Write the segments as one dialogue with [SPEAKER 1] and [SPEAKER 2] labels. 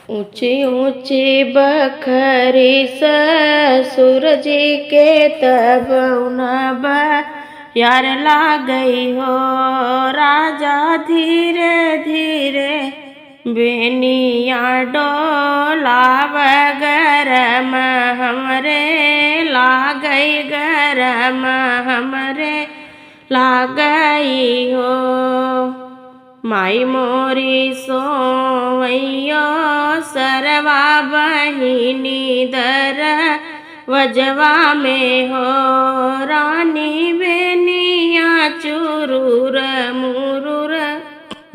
[SPEAKER 1] ऊंची ऊंची बखरी ससुर जी के तब यार ला गई हो राजा धीरे धीरे बेनिया डोलाव गरम हमरे ला गई गरम हमरे ला गई हो। माई मोरी सोवैयो सरवा बहिनी दर वजवा में हो रानी बेनिया चुरूर मुरूर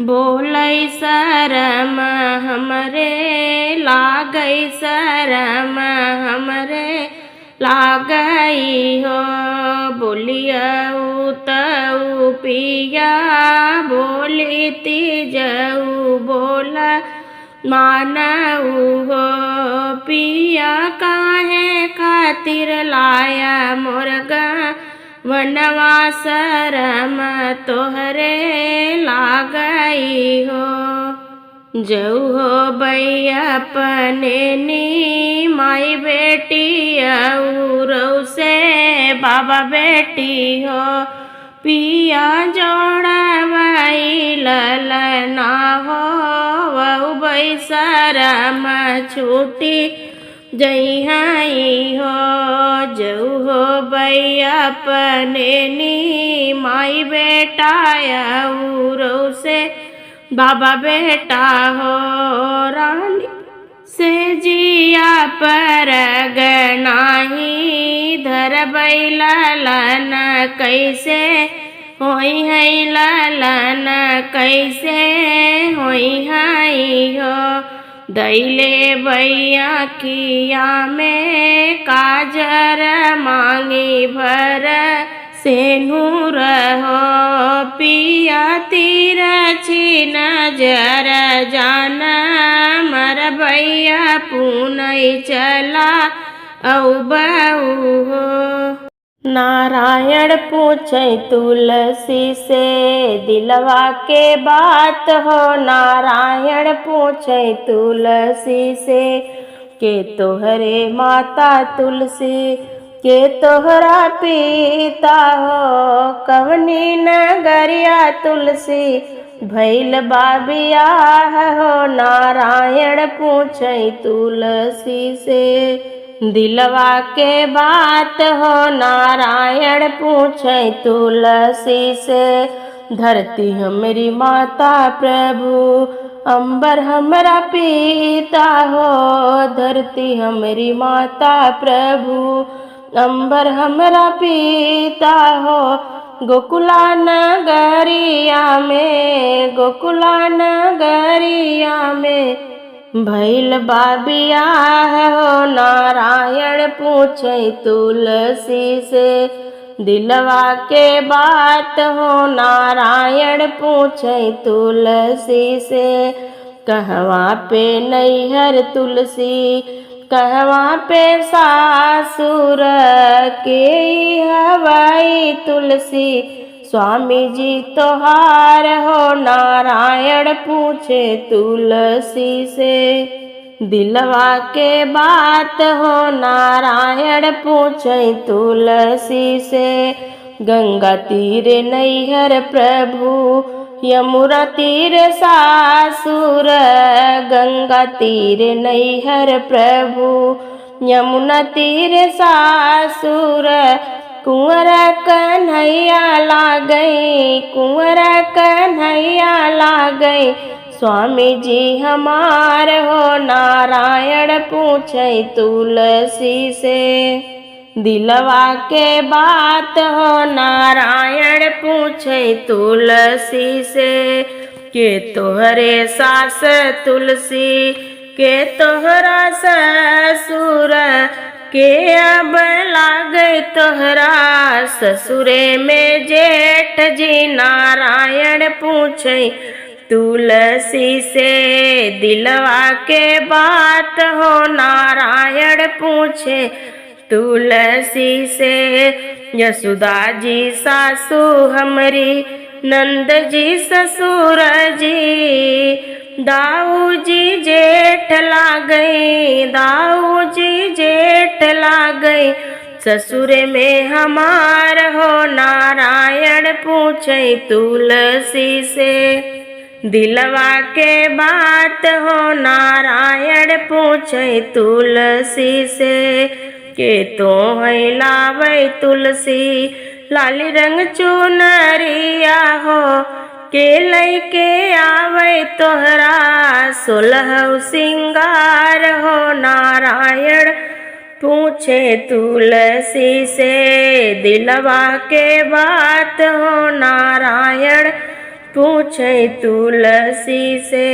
[SPEAKER 1] बोलै शरम हमरे लागई शरम हमरे लागई हो। बोलिया तऊ पिया बोली तीजऊ बोला मानऊ हो पिया काहे खातिर लाया मुर्गा वनवा शरम तोहरे लागई हो। जऊ हो बैया अपने नी माई बेटी औरौ से बाबा बेटी हो पिया जोड़वाई ललना हो वऊ बै शरम छूटी जई हई हो। जऊ हो बैया अपने नी माई बेटा औरौ से बाबा बेटा हो रानी से जिया पर गनाही धर बैलन कैसे होई है ललन कैसे होई है हो। दैले बैया किया में काजर मांगी भर से नूर हो पिया तीर छी नजर जान मर बैया पुनई चला औ बऊ हो। नारायण पूछे तुलसी से दिलवा के बात हो नारायण पूछे तुलसी से के तोहरे माता तुलसी के तोहरा पिता हो कवनी नगरिया तुलसी भैल बाबियाह हो। नारायण पूछे तुलसी से दिलवा के बात हो नारायण पूछे तुलसी से धरती हमारी माता प्रभु अंबर हमरा पिता हो धरती हमारी माता प्रभु अंबर हमरा पिता हो। गोकुला नगरिया में गोकुला नगरिया में भैल बाबियाह हो। नारायण पूछे तुलसी से दिलवा के बात हो नारायण पूछे तुलसी से कहवा पे नैहर तुलसी कहवा पे सासुर के हवाई तुलसी स्वामी जी तोहार हो। नारायण पूछे तुलसी से दिलवा के बात हो नारायण पूछे तुलसी से गंगा तीर नैहर प्रभु यमुना तीर सासुर गंगा तीर नैहर प्रभु यमुना तीर सासुर कुंवर कन्हैया लागई कुंवर कन्हैया लागई स्वामी जी हमार हो। नारायण पूछे तुलसी से दिलवा के बात हो नारायण पूछे तुलसी से के तोहरे सास तुलसी के तोहरा ससुर के अब लागे तोहरा ससुरे में जेठ जी। नारायण पूछे तुलसी से दिलवा के बात हो नारायण पूछे तुलसी से यशोदा जी सासू हमरी नंद जी ससुर जी दाऊ जी जेठ ला लागई, दाऊ जी जेठ लागई, ससुर में हमार हो नारायण पूछे तुलसी से। दिलवा के बात हो नारायण पूछे तुलसी से, के तो है लावै तुलसी लाली रंग चुनरिया हो, के लैके आवे तोहरा सोलह सिंगार हो नारायण पूछे तुलसी से। दिलवा के बात हो नारायण पूछे तुलसी से।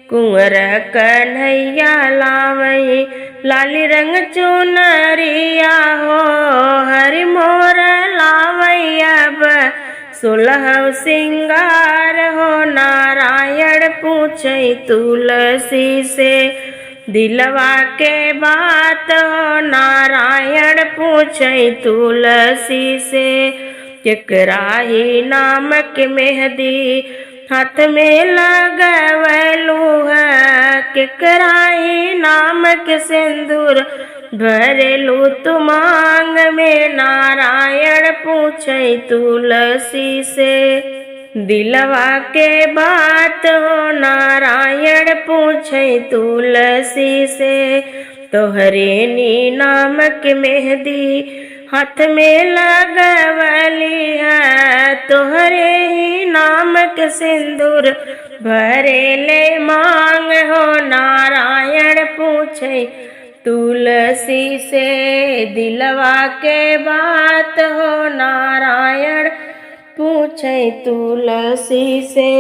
[SPEAKER 1] कुंवर कन्हैया लावई लाली रंग चुनरिया हो, हरि मोर लावई अब सोलह सिंगार हो नारायण पूछे तुलसी से। दिलवा के बात हो नारायण पूछे तुलसी से। केकराही नामक मेहंदी हाथ में लगवलू है, केकराही नामक सिंदूर भरेलू तू मांग में नारायण पूछे तुलसी से। दिलवा के बात हो नारायण पूछे तुलसी से। तोहरे नी नामक मेहंदी हाथ में लगवली है, तोहरे ही नामक सिंदूर भरेले मांग हो नारायण पूछे तुलसी से। दिलवा के बात हो नारायण पूछे तुलसी से।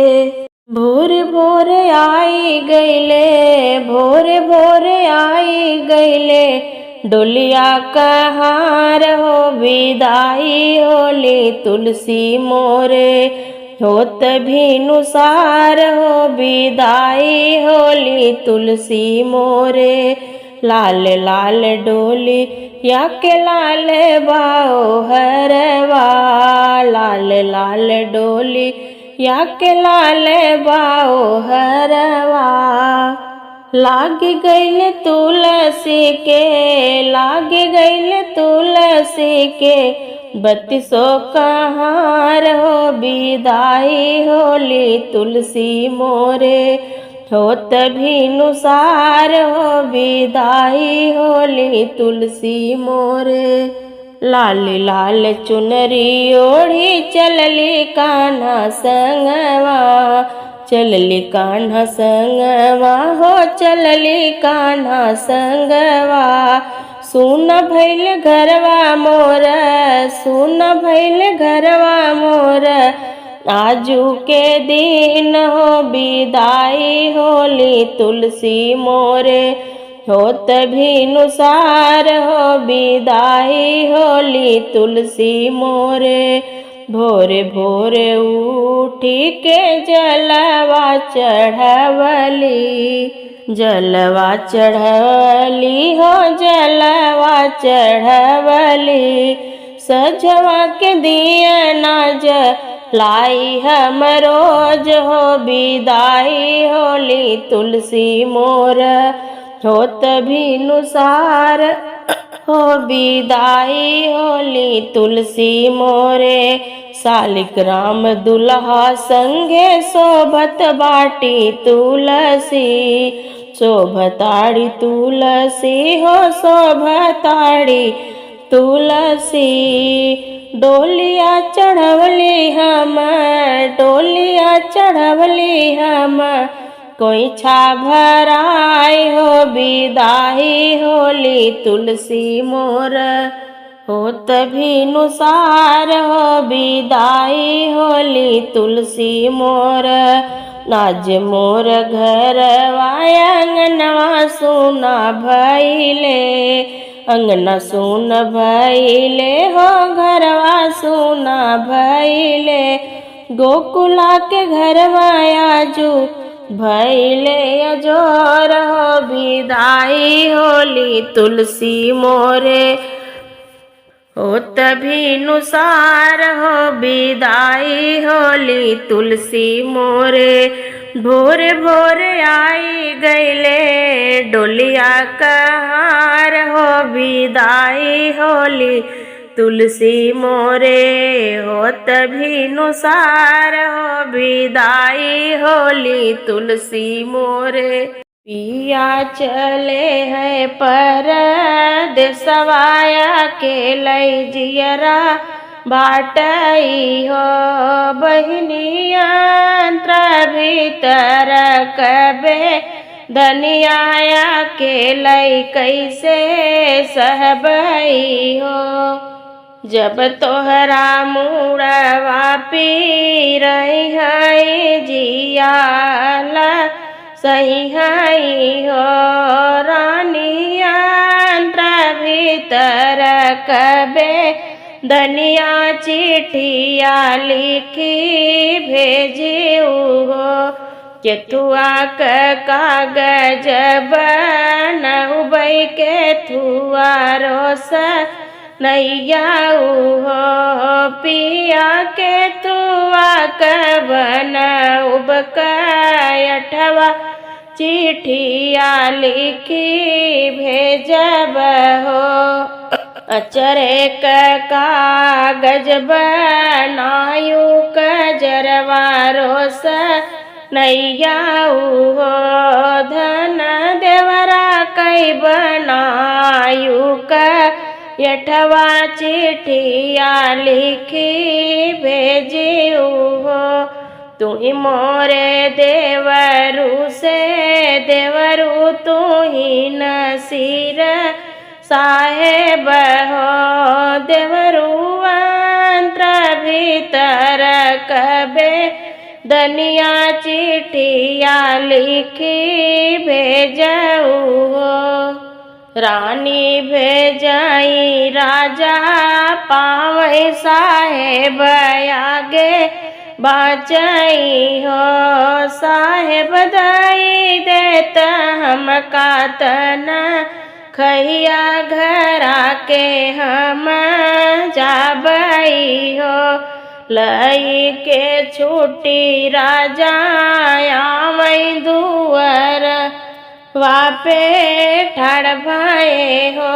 [SPEAKER 1] भोर भोर आई गईले, भोर भोर आई गईले, डोलिया कहार हो विदाई होली तुलसी मोरे, होत भी नुसार हो विदाई होली तुलसी मोरे। लाल लाल डोली या के लाल बाओ हरवा, लाल लाल डोली या के लाल बाओ हरवा। लाग गईल तुलसी के, लाग गईल तुलसी के, 32 कहार हो विदाई होली तुलसी मोरे, होत भी नुसार हो विदाई होली तुलसी मोरे। लाल लाल चुनरी ओढ़ी चलली कान्हा संगवा, चलली कान्हा संगवा हो चलली कान्हा संगवा। सुन भइल घरवा मोर, सुन भइल घरवा मोर, आजू के दिन हो विदाई होली तुलसी मोरे, होत भी नुसार हो विदाई होली तुलसी मोरे। भोरे भोरे उठी के जलवा चढ़वली, जलवा चढ़वली हो जलवा चढ़वली। सजवा के दिया नाज लाई हम रोज हो विदाई होली तुलसी मोर, होत भी नुसार हो विदाई होली तुलसी मोरे। सालिग्राम दुल्हा संगे शोभत बाटी तुलसी, शोभताड़ी तुलसी हो शोभताड़ी तुलसी। डोलिया चढ़वली हम, डोलिया चढ़वली हम, कोई छा भराई हो विदाई होली तुलसी मोर, होत भी नुसार हो विदाई होली तुलसी मोर। नाज मोर घरवा अंगनवा सुना भइले, अंगना सुन भइले हो घरवा सुना भइले। गोकुला के घरवा आजू भइले अजोर हो विदाई होली तुलसी मोरे, होत भी नुसार हो विदाई होली तुलसी मोरे। भोर भोर आई गईले डोलिया कहार हो विदाई होली तुलसी मोरे हो तभी नुसार हो विदाई होली तुलसी मोरे। पिया चले है पर देसवाया के लई जियरा बाटई हो बहनियंत्र भीतर कबे धनियाया के लई कैसे सहबई हो। जब तोहरा मुड़वा पी रही है जियाला सही हई हो रानियंत्र भीतर कबे धनिया चिट्ठिया लिखी भेजिऊ हो। केथुआ कागज बनउबै केथुआ रोस नैयाऊ हो पिया केथुआ बनउब कठवा चिट्ठिया लिखी भेजब हो। अचरे कागज बनायु कजरवा रोस नैयाऊ हो धन देवरा कई बनायु यठवा चिट्ठिया लिखी भेजिऊ हो। तू ही मोरे देवरू से देवरू तू ही नसीर साहेब हो देवरू अंतर भीतर कबे धनिया चिट्ठिया लिखी भेजऊ हो। रानी भेजाई राजा पावै साहेब आगे बाचई हो साहेब दाई देत हम कातन खैया घरा के हम जाबई हो। लई के छुट्टी राजा आवई दुअर वापे ठाड़ भये हो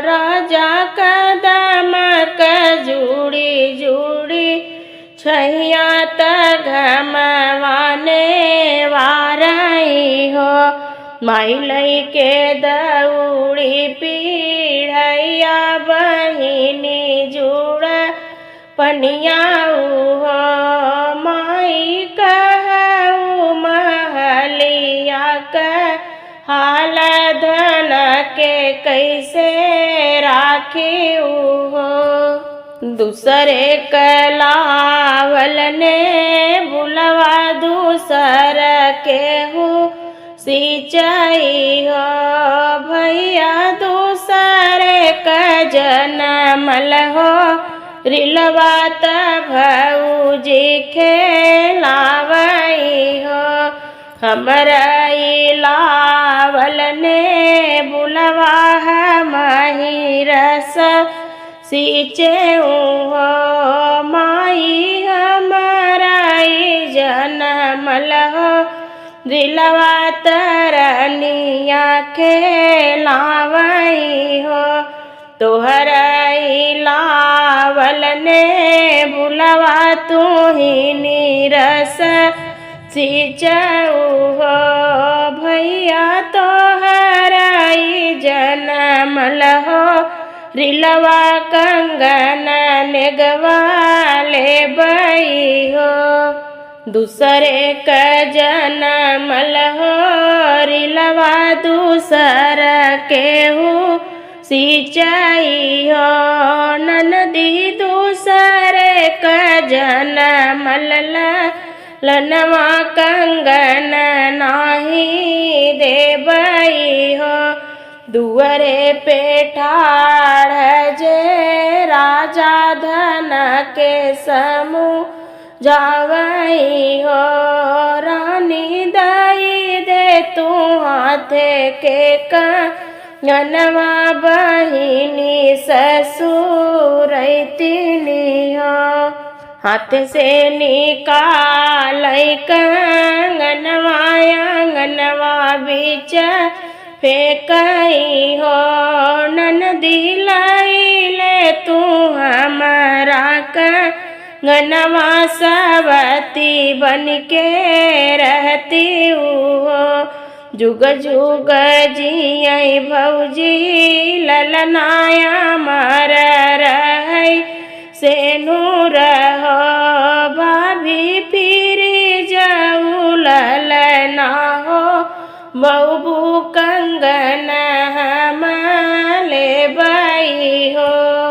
[SPEAKER 1] राजा कदम जुड़ी जुड़ी छैया घमवाने वारई हो। माई लई के दौड़ी पीढ़ैया बहिनी जुड़ पनियाऊ हो माई कहू महलिया हाल धन के कैसे राखिऊ हो। दूसरे कलावल ने बुलवा दूसर के हो सिंचाई हो भैया दूसरे का जनमल हो रिलवा भौजी खेलावई हो। हमरा लावल ने बुलवा मही रस सींचेऊ हो माई हमारा जनमल हो दिलवा तरनिया खेलावई हो। तोहरा लावल ने बुलवा तू ही नीरस सिंचऊ हो भैया तोहरा जनमल हो रिलवा कंगन नेगवाले बई हो। दूसरे का जनमल हो रिलवा दूसर के हो सिंचाई हो ननदी दूसरे का जनमल लनवा कंगन नाही देबई हो। दुअरे पे ठाड़ जे राजा धन के समूह जावई हो रानी दाई दे तू हाथे के कंगनवा बहिनी ससुर तीनी हो। हाथ से निकाल कंगनवा आंगनवा बीच फेंकई हो। ननदी लैले तू हमारा कंगनवा सवती बन के रहती हो। जुग जुग जियई भौजी ललनाया मर रहै से नूर हो। भाभी फिर जाऊ ललना हो बबू कंगन हम लेबई हो।